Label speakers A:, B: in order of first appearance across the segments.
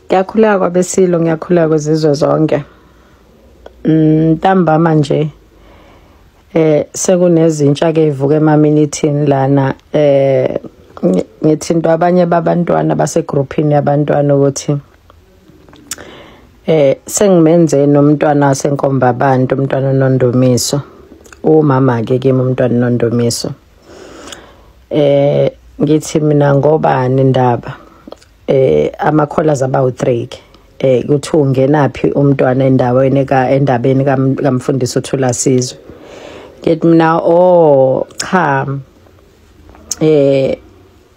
A: Ngiyakhuleka kwabesilo, ngiyakhuleka kwezizwe zonke. Ntambama nje sekunezintsha ke ivuka emaminithini lana ngithi into abanye babantwana basegroupini yabantwana ukuthi sengimenze nomntwana wasenkomba abantu, umntwana uNondomiso, umama ke kimi umntwana uNondomiso. Ngithi mina ngobani indaba amakhola zabawu3 kuthi ungenaphi umntwana endabeni kaMfundisi uThulasizwe. Ngithi mina cha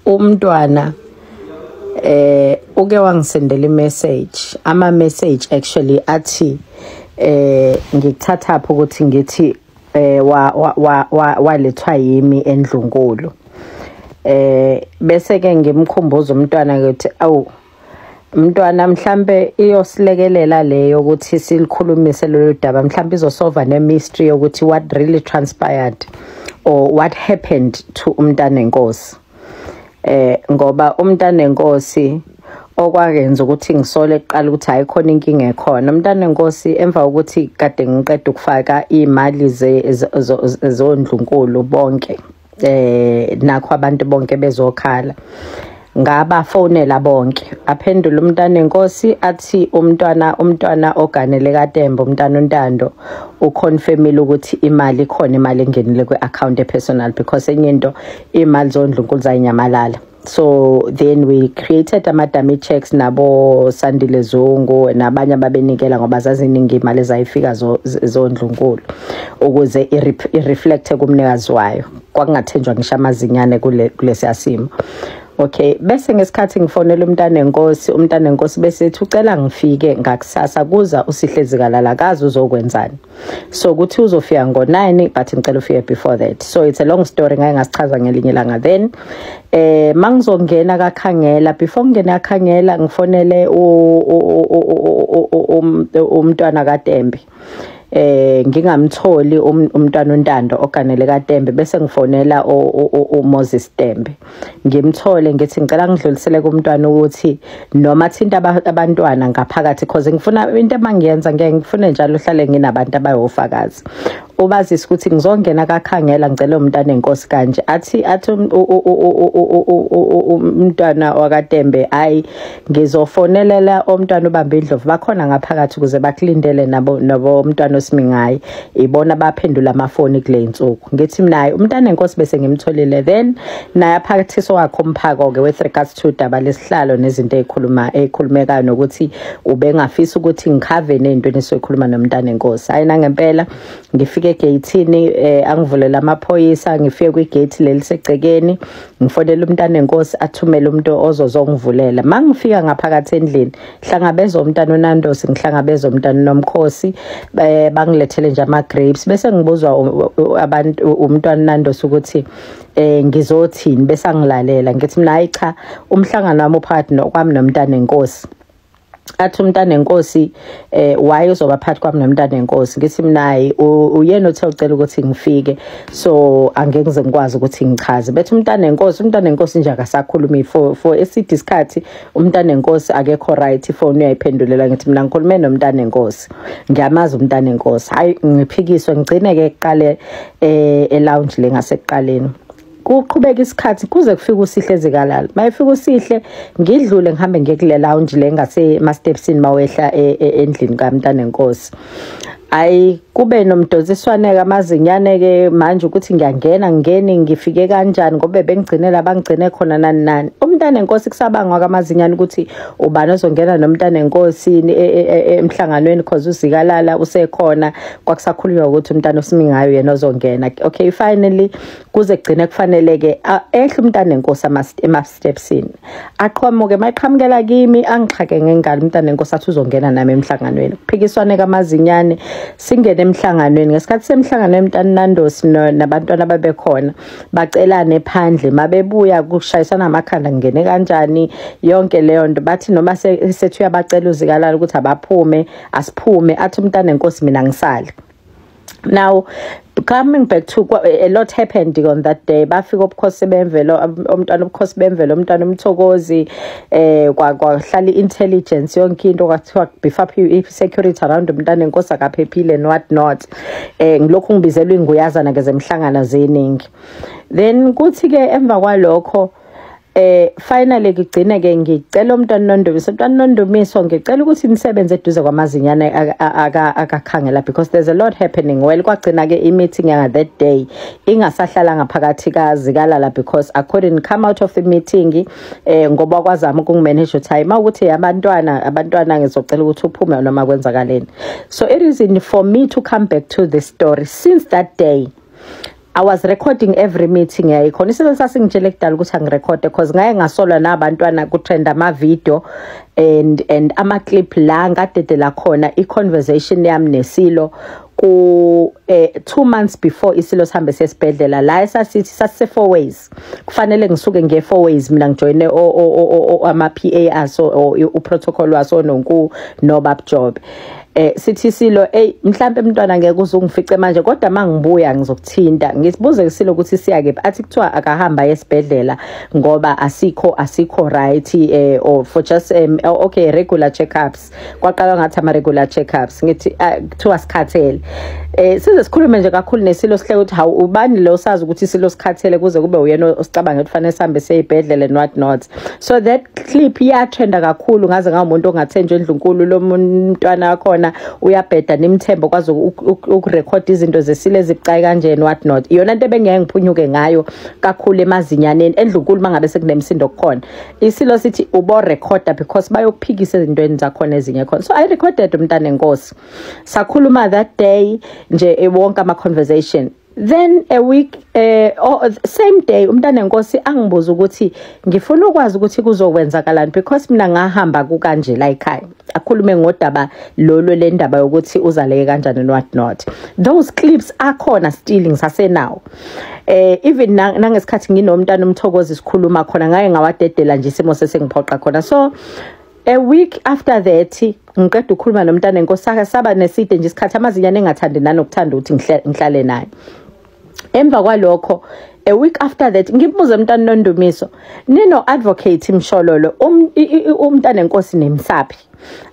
A: umntwana uke wangisendela imessage, ama message actually athi ngikuthatha pho ukuthi ngithi walethwa yimi eNdlunkulu. Bese ke ngimkhumbuza umntwana ukuthi umntwana mhlambe iyosilekelela leyo ukuthi silikhulumise lelo daba, mhlambe izosolve ne mystery ukuthi what really transpired or what happened to umntana enkosi. Ngoba umntana enkosi okwakenza ukuthi ngisole eqala ukuthi ayikhona inkinga ekhona. Umntana enkosi emva ukuthi kade ngiqeda ukufaka imali zondlunkulu bonke nakho abantu bonke bezokhala ngabafonela bonke, aphendula umntana enkosi athi umntwana oganele kaTembo, umntana uNtando uconfirmile ukuthi imali khona, imali engenile kwi-account personal because enye into imali zondlunkulu zayinyamalala. So then we created ama-dummy checks nabo Sandile Zungu nabanye ababenikela ngoba zaziningi imali ezayifika zondlunkulu ukuze ireflecte kumnikazi wayo, kwakungathenjwa ngisho amazinyane kulesi simo. Okay, bese ngesikhathi ngifonela umntana enkosi bese ethi ucela ngifike ngakusasa kuza uSihlezi Kalala kazi uzokwenzani. So kuthi uzofika ngo9 but ngicela ufike before that. So it's a long story ngeke ngasichaza ngelinye ilanga. Then mangizongena kakhangela, before ngene kakhangela ngifonele umntwana kaTembe. Ngingamtholi umntwana uNtando oganele kaTembe bese ngifonela uMoses Tembe ngimthole ngithi ngicela ngidlulisele kumntwana ukuthi noma thinta abantwana ngaphakathi because ngifuna into emangiyenza ngifuna njalo uhlale nginabantu abayofakazi ubazisa ukuthi ngizongena kakhangela ngicela umntwana enkosi kanje athi umntwana wakaTembe ngizofonelela umntwana ubambe indlovu bakhona ngaphakathi ukuze bakulindele nabo umntwana oSmingayi ibona baphendula amafoni kule insuku. Ngithi mina umntwana enkosi bese ngimtholile then naye phakathiso wakhe umphako ke with regards to daba lesihlalo nezinto ezikhulumekayo nokuthi ubengafisa ukuthi ngikhave nezinto nisoyikhuluma nomntwana enkosi. Hayi nangempela ngifike egate-ini angivulela amaphoyisa, ngifike kwigate leli segcekeni ngifonela umntwana enkosi athumele umuntu ozozongivulela. Mangifika ngaphakathi endlini hlangabeza umntwana uNandosi, ngihlangabeza umntwana uNomkhosi bangilethele nje ama grapes bese ngibuzwa abantu umntwana uNandosi ukuthi ngizothini bese angilalela ngithi mina hayi cha umhlangano wami uphakathi nokwami nomntwana enkosi. Athi umntana enkosi why uzoba phakathi kwami nomntana enkosi. Ngithi mina hayi uyena othe ucela ukuthi ngifike so angeke ngize ngikwazi ukuthi ngichaze. Bethi umntana enkosi nje akasakhulumi for eside isikhathi umntana enkosi akekho right, ifone uyayiphendulela. Ngithi mina ngikhulume nomntana enkosi, ngiyamazi umntana enkosi. Hayi ngiphikiswe ngigcine ke eqale lounge le ngasekuqaleni. Kuqhubeka isikhathi kuze kufike uSihlezi Kalala. Mayifika uSihle ngidlule ngihambe ngiye kule lounge le ngase ma stepsini mawehla endlini kaMntana enkosi. Ayi kube nomdoziswane kamazinyane ke manje ukuthi ngiyangena ngifike kanjani ngoba bengigcinela bangigcine khona nani. Umntana enkosi kusabangwa kamazinyane ukuthi ubani ozongena nomntana enkosi emhlanganweni because uZikalala usekhona kwakusakhulunywa ukuthi umntana oSmingayo yena ozongena. Okay, finally kuze kugcine kufanele ke ehle umntana enkosi ama stepsini aqhamuke mayiqhamukela kimi angixhake ngengalo umntana enkosi athi uzongena nami emhlanganweni. Kuphikiswane kamazinyane singene emhlanganweni ngesikhathi semhlangano umntana Nandosi nabantwana babekhona bacelane ephandle mabebuya kushayisana amakhanda ngene kanjani yonke leyo nto bathi noma sethu yabacela uZikalala ukuthi abaphume asiphume athi umntana enkosi mina ngisale. Now, coming back to a lot happened on that day. Bafika ubukhosi bemvelo, umntwana ubukhosi bemvelo, umntwana umthokozi, kwahlala intelligence yonke into kwathiwa beef up security around umntwana enkosi akaphephile and what not. Ngilokhu ngibizelwe inguyazana ke zemhlangano zeningi. Then kuthi ke emva kwalokho finally ngigcina ke ngicela umntwana Nondumiso ngicela ukuthi nisebenze eduze kwamazinyane akakhangela because there's a lot happening. Well kwagcina ke i-meeting yanga that day ingasahlala ngaphakathi kazikalala because I couldn't come out of the meeting ngoba kwazama ukungimanage ukuthi mawukuthi abantwana ngizocela ukuthi uphume noma kwenzakaleni. So it is for me to come back to the story. Since that day I was recording every meeting yayikhona isinto sasingitshela kudala ukuthi angirecord because ngaye ngasolwa nabantwana ku trend ama video and ama clip la ngadedela khona I conversation yami neSilo ku 2 months before iSilo sihambe sesibhedlela la sasithi sase 4 ways kufanele ngisuke nge 4 ways mina ngijoine ama PA aso u protocol waso no babjob sithi Silo mhlambe umntwana ngeke uzungifice manje kodwa mangibuya ngizokuthinta ngisibuze kuSilo ukuthi siyake athi kuthiwa akahamba esibhedlela ngoba asikho right or for just okay regular checkups kwaqala ngathi ama regular checkups ngithi kuthiwa sikhathele size sikhulume nje kakhulu neSilo sihle ukuthi hawu ubani lo sazi ukuthi iSilo sikhathele kuze kube uyena osicabanga ukuthi fanele sihambe seyibhedlela and what not. So that clip yatrenda kakhulu ngaze ngawumuntu ongathenjwe endlunkulu lo mntwana wakhona uyabheda nimthembo kwazi ukurecord izinto zeSilo ezibucayi kanje and what not. Iyona into ebengeke ngiphunyuke ngayo kakhulu emazinyaneni endlunkulu mangabe sekunemsindo kukhona iSilo sithi ubo recorder because bayokuphikisa izintweni zakhona ezinye khona. So I recorded umntana enkosi sakhuluma that day nje wonke ama conversation. Then a week same day umntana enkosi angibuza ukuthi ngifuna ukwazi ukuthi kuzokwenzakalani because mina ngahamba kukanje la ekhaya akhulume ngodaba lolo lendaba ukuthi uzaleke kanjani and what not. Those clips akhona still ngisase now even nangesikhathi nginomntana umthokozi sikhuluma khona ngaye ngawadedela nje isimo sesengiphoqa khona. So a week after that ngiqeda ukukhuluma nomntana enkosi saba neside nje isikhathi amazinyane engathandi nanokuthanda ukuthi ngihlale naye. Emva kwalokho a week after that ngibuza umntana Nondumiso nino advocate Mshololo umntana enkosi nemsaphi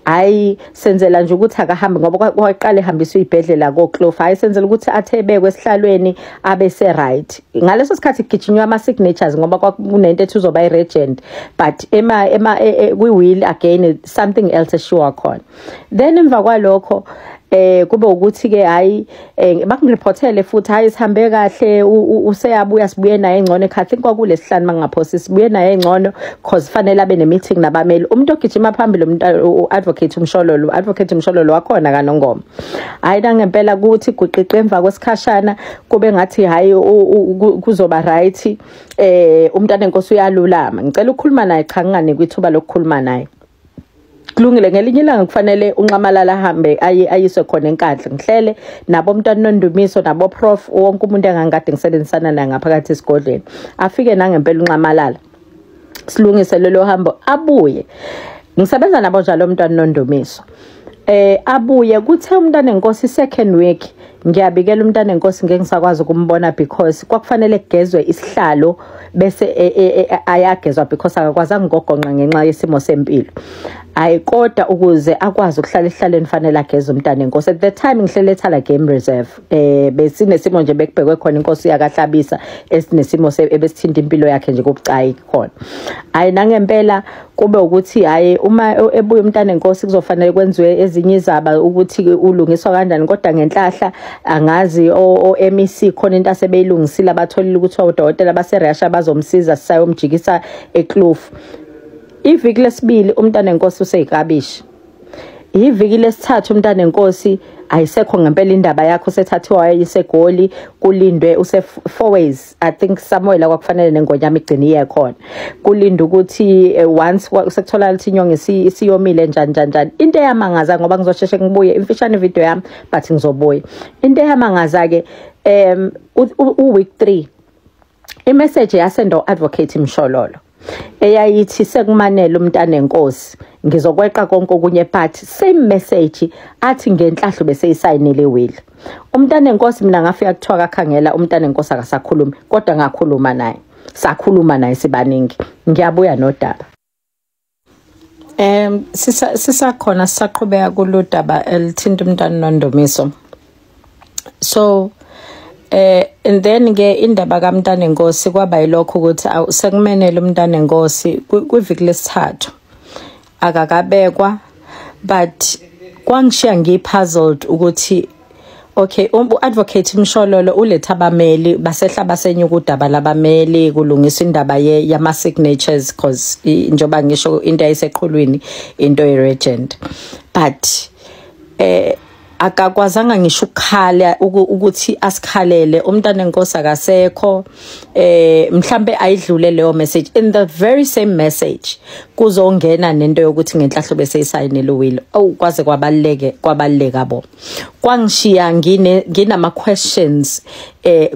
A: hayi senzela nje ukuthi akahambe ngoba kwaqale ehambiswa ibhedlela koClof hayi senzela ukuthi athebekwe esihlalweni abe se right. Ngaleso sikhathi gijinywa ama signatures ngoba kwakunento ethi uzoba iregent but we will again something else sure khona. Then emva kwalokho kube ukuthi ke hayi bakungireportele futhi hayi sihambe kahle useyabuya sibuye naye engcono ekhaya think kwakulesihlanu mangaphosi sibuye naye engcono because fanele abe ne meeting nabameli umuntu ogijima phambili advocate Mshololo wakhona kaNongoma hayi ngempela kuthi guqiqe emva kwesikhashana kube ngathi hayi kuzoba right umntana enkosi uyalulama ngicela ukukhuluma naye cha ngane kwithuba lokukhuluma naye kulungile ngelinye ilanga kufanele unqamalala ahambe ayiswe khona enkandla ngihlele nabo umntwana Nondumiso nabo prof wonke umuntu engangade ngisebenzisana naye ngaphakathi esigodleni afike nangempela unqamalala silungise lelo hambo abuye ngisebenza nabo njalo umntwana Nondumiso abuye kuthe umntwana enkosi second week ngiyabikela umntana enkosi ngeke ngisakwazi ukumbona because kwakufanele kugezwe isihlalo bese ayagezwa because akakwazanga ngogonqa ngenxa yesimo sempilo ayikoda ukuze akwazi ukuhlala ihlaleni fanele ageze umntana enkosi. At the time ngihlele eThala Game Reserve besinesimo nje bekubhekwe khona inkosi yakaHlabisa esinesimo ebesithinta impilo yakhe nje kobucayi khona hayi nangempela kube ukuthi hayi uma ebuye umntana enkosi kuzofanele kwenziwe ezinye izaba ukuthi ulungiswa kanjani kodwa ngenhlahla angazi MEC khona into asebeyilungisile abatholile ukuthi odokotela baseRussia bazomsiza sayomjikisa eClof. Iviki lesibili umntana enkosi useyikabishi. Iviki lesithathu umntana enkosi ayisekho ngempela indaba yakho sethathiwa ayisegoli kulindwe use 4 ways I think somewhere la kwakufanele nengonyama igciniye khona kulinda ukuthi once sekuthola lithi inyongo isiyomile njani into eyamangaza ngoba ngizosheshe ngibuye imfishane video yami but ngizobuya into eyamangaza ke week 3 imessage yasendo advocate Mshololo eyayithi sekumanele umntana enkosi ngizokweqa konke okunye but same message athi ngenhlahlo bese isayinele will umntana enkosi mina ngafika kuthiwa akakhangela umntana enkosi akasakhuluma kodwa ngakhuluma naye sakhuluma naye sibaningi ngiyabuya nodaba sisakhona sisaqhubeka kuludaba elithinta umntana noNdumiso so and then ke indaba kaMntana Nkosi kwaba yilokho ukuthi sekumenela umntana Nkosi kwiviki lesithathu akakabekwa but kwangishiya ngipuzzled ukuthi okay advocate Mshololo uletha abameli basehla basenyuka udaba labameli kulungisa indaba yama signatures because njoba ngisho into ayiseqhulwini into ye-regent but akakwazanga ngisho ukukhala ukuthi asikhalele umntana enkosi akasekho mhlambe ayidlule leyo message in the very same message kuzongena nento yokuthi ngenhlahlo bese isayinele will kwaze kwabaleka bo kwangishiya nginama questions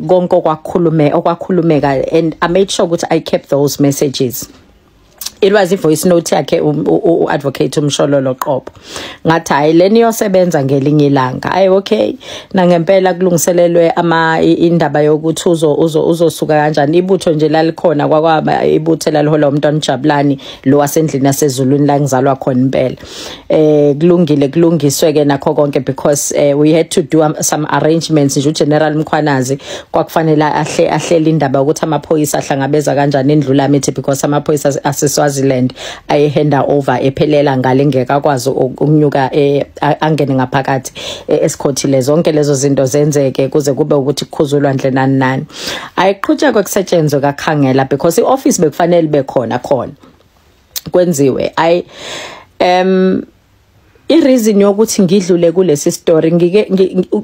A: konke okwakhulumeka and I made sure ukuthi I kept those messages. It was ivoice note yakhe advocate Mshololo Qobo ngathi hayi leni yosebenza ngelinye ilanga ayi okay nangempela kulungiselelwe indaba yokuthi uzosuka kanjani ibutho nje lalikhona kwakwaba ibutho lalihola umntwana Jabulani lo wasendlini yaseZulwini la ngizalwa khona impela kulungile kulungiswe ke nakho konke because we had to do some arrangements nje uGeneral Mkhwanazi kwakufanele ahlele indaba ukuthi amaphoyisa ahlangabeza kanjani endlula mithi because amaphoyisa Swaziland ayehanda over ephelela ngale ngekakwazi ukunyuka angene ngaphakathi esikhothile zonke lezo zinto zenzeke kuze kube ukuthi kukhuzulwa ndle nani ayiqhutshwa kwekusetshenzwe kakhangela because ioffice bekufanele bekhona kwenziwe ireason yokuthi ngidlule kulesi story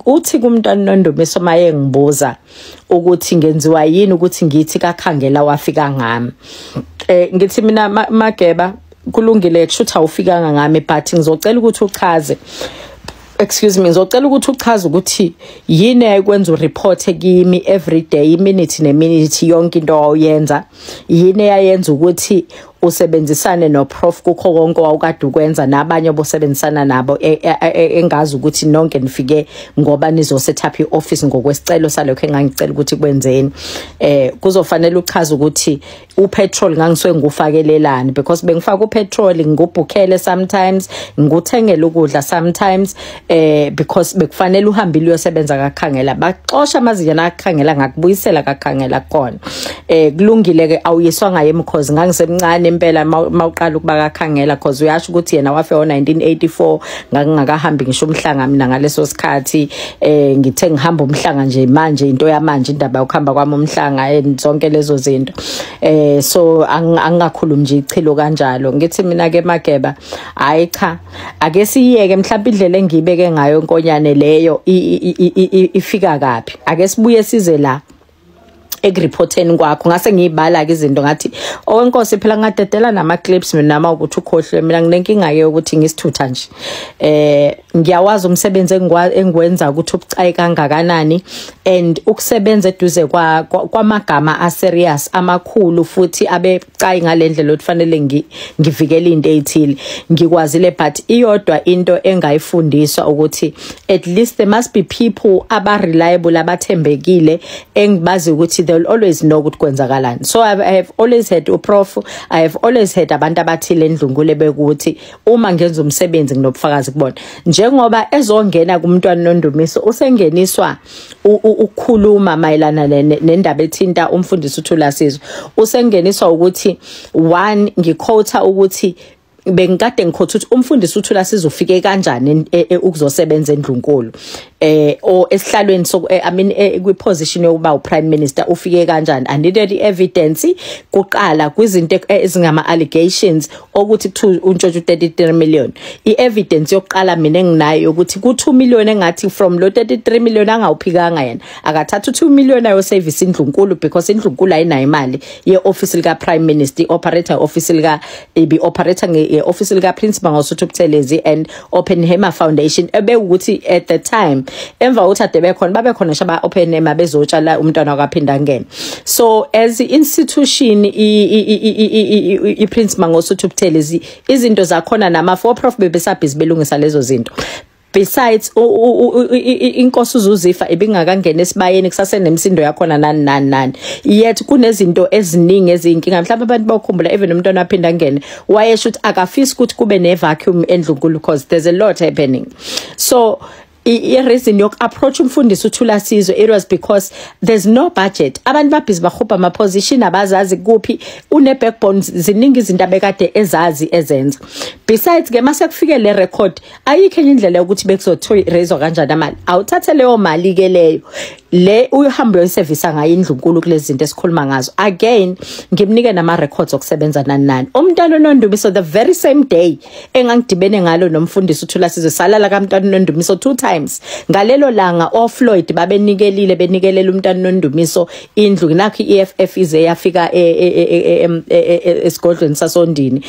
A: uthi kumntwana noNdumiso maye ngibuza ukuthi ngenziwa yini ukuthi ngithi kakhangela wafika ngami ngithi mina Mageba kulungile kushuthi awufikanga ngami but ngizocela ukuthi uchaze ngizocela ukuthi uchaze ukuthi yini ayikwenza ureport kimi every day iminute neminute yonke into oyenza yini eyayenza ukuthi usebenzisane noprof kukho konke awukade ukwenza nabanye obosebenzisana nabo engazi ukuthi nonke nifike ngoba nizoset up ioffice ngokwesicelo salokho engangicela ukuthi kwenzeni kuzofanele uchaza ukuthi upetrol ngangiswe ngufakelelani because bengifaka upetrol ngubhukhele sometimes nguthengela ukudla sometimes because bekufanele uhambile uyosebenza kakhangela baxosha amazinyo akakhangela ngakubuyisela kakhangela khona kulungile ke awuyiswa ngaye because ngangisemncane impela mawuqala ukuba kakhangela because uyasho ukuthi yena wafe ngo1984 ngakungakahambi ngisho umhlanga mina ngaleso sikhathi ngithe ngihamba umhlanga nje manje into yamanje indaba yokuhamba kwami umhlanga zonke lezo zinto so angakhulumi nje ichilo kanjalo ngithi mina ke Mageba hayi cha ake siyeke mhlawumbe indlela engibeke ngayo inkonyane leyo ifika kapi ake sibuye size la ekreporteni kwakho ngase ngiyibala ke izinto ngathi owenkosi phela ngadedela nama clips mina nama ukuthi ukhohlwe mina nginenkinga ke ukuthi ngisithutha nje ngiyawazi umsebenzi engwenza ukuthi ubucayi kangakanani and ukusebenza eduze kwamagama a serious amakhulu futhi abecayi ngalendlela ofanele ngivikele into ezithile ngikwazile but iyodwa into engayifundiswa ukuthi at least there must be people aba reliable abathembekile engibazi ukuthi they'll always know ukuthi kwenzakalani so I have always had uprof I have always had abantu abathile endlungule bekuthi uma ngenza umsebenzi nginobufakazi kubona njengoba ezongena kumntwana noNdumiso usengeniswa ukukhuluma mayelana nendaba ethinta umfundisi uThula Sizwe usengeniswa ukuthi one ngiquote ukuthi bengikade ngikhotha ukuthi umfundisi uThula Sizwe ufike kanjani ukuzosebenza endlunkulu o esihlalweni so I mean kwi position yokuba uprime minister ufike kanjani I needed evidence kuqala kwizinto ezingama allegations ukuthi untshontsho 33 million evidence yokuqala mina enginayo ukuthi ku2 million engathi from lo 33 million angawuphikanga yena akathatha 2 million ayo service indlunkulu because indlunkulu ayinayo imali ye office lika prime minister operator office lika operator office lika principal ngosuthu Buthelezi and Oppenheimer Foundation ebe ukuthi at the time emva kokuthi ade bekhona babe khona nje aba open name bezotshala umntwana wakaphinda angene. So as institution I Prince Mangosuthu Buthelezi izinto zakhona nama for profit bebesabhizi belungisa lezo zinto. Besides inkosi uZuzifa ibingakangena esibayeni kusase nemsindo yakhona nani yet kunezinto eziningi ezinkinga mhlawumbe abantu bakukhumbula even umntwana aphinda angene wayesho ukuthi akafisi ukuthi kube ne vacuum endlunkulu because there's a lot happening. So reason yok approach umfundisi uThula Sizwe it was because there's no budget. Abantu babhizi bakhupha ama position abazazi kuphi une backbone ziningi izinto abekade ezazi ezenza. Besides ke mase kufike le record ayikho enye indlela ukuthi bekuzothoyi raise kanjani amali. Awuthathe leyo mali ke leyo le uhambe uyiservice ngayo indlunkulu kulezi zinto esikhuluma ngazo. Again ngimnike nama records okusebenza nani. Umntwana uNondumiso the very same day engangidibene ngalo nomfundisi uThula Sizwe salala kaMntwana uNondumiso 2 times. Ngalelo langa oFloyd benikelela umntwana uNondumiso indlu nakho iEFF ize yafika esigodlweni sasondini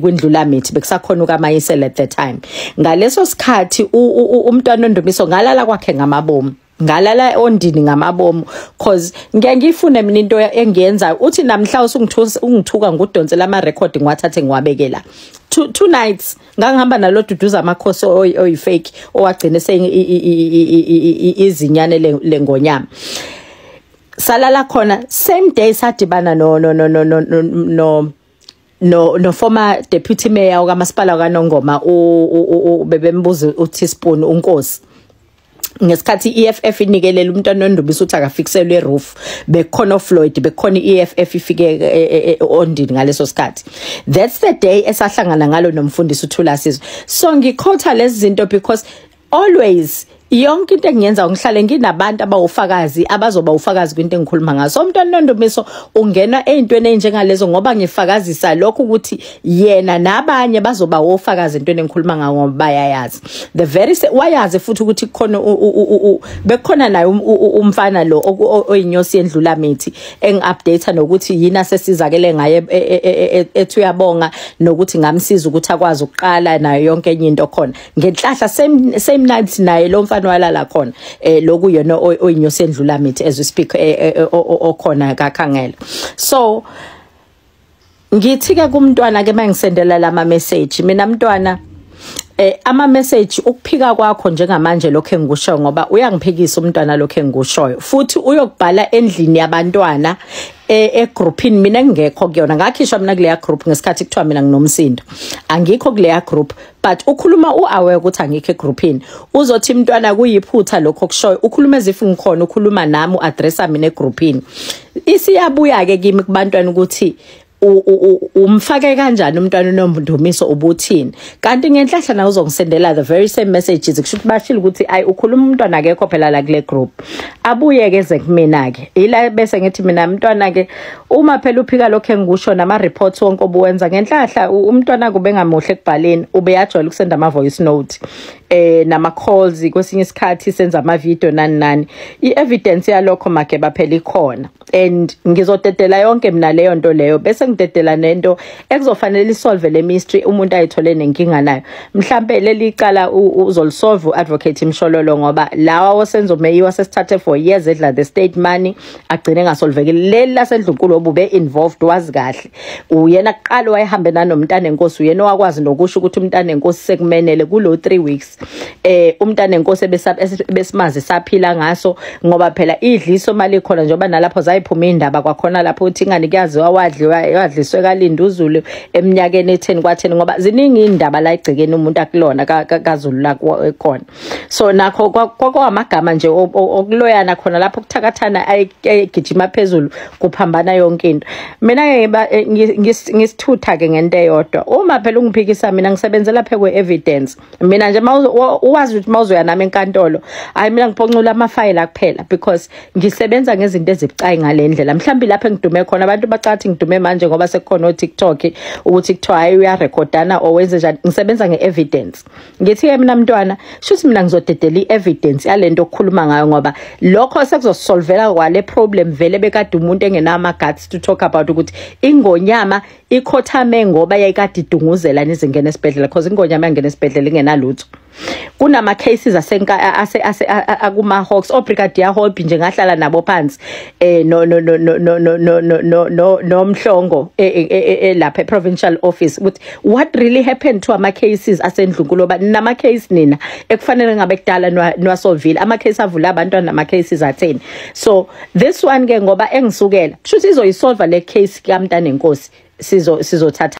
A: kwindlula mithi bekusakhona ukaMayisela at the time. Ngaleso sikhathi umntwana uNondumiso ngalala kwakhe ngamabomu. Ngalala ondini ngamabomu cause ngiyangifuna mina into engiyenza uthi namhla ungithuka ngudonsela ama record ngiwathathe ngiwabekela two nights ngangihamba nalo duduza amakhosi oyifake owagcina izinyane lengonyama salala khona same day sadibana no former deputy mayor okaMasipala kaNongoma bebembuza uTeaspoon uNkosi ngesikhathi iEFF inikelela umntwana uNondumiso uthi akafikselwe roof bekhona Floyd bekhona iEFF ifike ondini ngaleso sikhathi. That's the day esahlangana ngalo nomfundisi uThula Sizwe. So ngikhotha lezi zinto because always yonke into engiyenza ngihlale nginabantu abawufakazi abazoba ufakazi kwinto engikhuluma ngazo. Umntwana uNondumiso ungena ezintweni enjengalezo ngoba ngifakazisa lokho ukuthi yena nabanye bazoba ufakazi entweni engikhuluma ngawo ngoba bayayazi. The very wayazi futhi ukuthi khona bekhona naye umfana lo oyinyosi endlula mithi engiupdate nokuthi yina sesizakele ngaye ethu yabonga nokuthi ngamsiza ukuthi akwazi ukuqala nayo yonke enye into khona. Ngenhlahla same night naye lo mfana walala khona loku yena oyinyosi endlula mithi as we speak okhona kakhangela. So ngithi ke kumntwana ke mangisendela lama message mina mntwana ama message ukuphika kwakho njengamanje lokho engikusho ngoba uyangiphikisa umntwana lokho engikushoyo futhi uyokubhala endlini yabantwana groupini mina ngekho kuyona ngakhishwa mina kule group ngesikhathi kuthiwa mina nginomsindo angikho kule group but ukhuluma uaware ukuthi angikho egroupini uzothi umntwana kuyiphutha lokho kushoyo ukhuluma ezifu ngikhona ukhuluma nami uaddressa mina egroupini isiyabuya ke kimi kubantwana ukuthi umfake kanjani umntwana uNondumiso ubuthini kanti ngenhlahla na uzongisendela the very same messages kusho ukuthi bashila ukuthi ay ukhuluma umntwana akekho phela la kule group abuye ke ze kumina ke ila bese ngithi mina umntwana ke uma phela uphika lokho engikusho nama reports wonke obuwenza ngenhlahla umntwana kube ngamuhle ekubhaleni ube yajwayela ukusenda ama voice note nama calls kwesinye isikhathi senza ama video nani I-evidence yalokho mageba phela ikhona and ngizodedela yonke mina leyo nto leyo bese ngidedela nento ekuzofanele isolve le mystery umuntu ayithole nenkinga nayo mhlambe leli icala uzolisolve uadvocate Mshololo ngoba lawa osenzo meyiwa sesithathe for years edla the state money agcine ngasolvekile leli lasendlunkulu obube involved wazi kahle uyena kuqala wayehambe nanomntana enkosi uyena wakwazi nokusho ukuthi umntana enkosi sekumenele kulo 3 weeks umntana enkosi besimazi saphila ngaso ngoba phela idliso mali khona njengoba nalapho zayiphuma indaba kwakhona lapho uthi ingane kuyaziwa wadliswe kaLinda uZulu eminyakeni e10 kwa10 ngoba ziningi indaba la igcikeni umuntu akulona kaZulu la khona so nakho kwamagama nje okuloyana khona lapho kuthakathana ayigijima phezulu kuphambana yonke into mina ngisithutha ke ngento eyodwa uma phela ungiphikisa mina ngisebenzela phe kwe-evidence mina nje uwazi ukuthi mawuzoya nami enkantolo hayi mina ngiphonqula ama-file kuphela because ngisebenza ngezinto ezibucayi ngale ndlela mhlawumbe lapho engidume khona abantu bacathi ngidume manje ngoba sekukhona uTikTok ukuthi kuthiwa hayi uyarekhodana owenze njani ngisebenza nge-evidence ngithi ke mina mntwana shuthi mina ngizodedela i-evidence yalento okukhuluma ngayo ngoba lokho sekuzosolvela kwale problem vele bekade umuntu engenama guts to talk about ukuthi ingonyama ikhothame ngoba yayikade idunguzela nizingena esibhedlela because ingonyama yangena esibhedlela ingenalutho kunama cases akuma Hawks Brigadier Hobby nje ngahlala nabo phansi no Mhlongo lapha provincial office ukuthi what really happened to ama cases aseNdlunkulu ba nama case nina ekufanele ngabe kudala nwasolvile ama case avula abantwana nama cases atheni. So this one ke ngoba engisukela kusho ukuthi izoyisolve le case kaMntana Nkosi sizothatha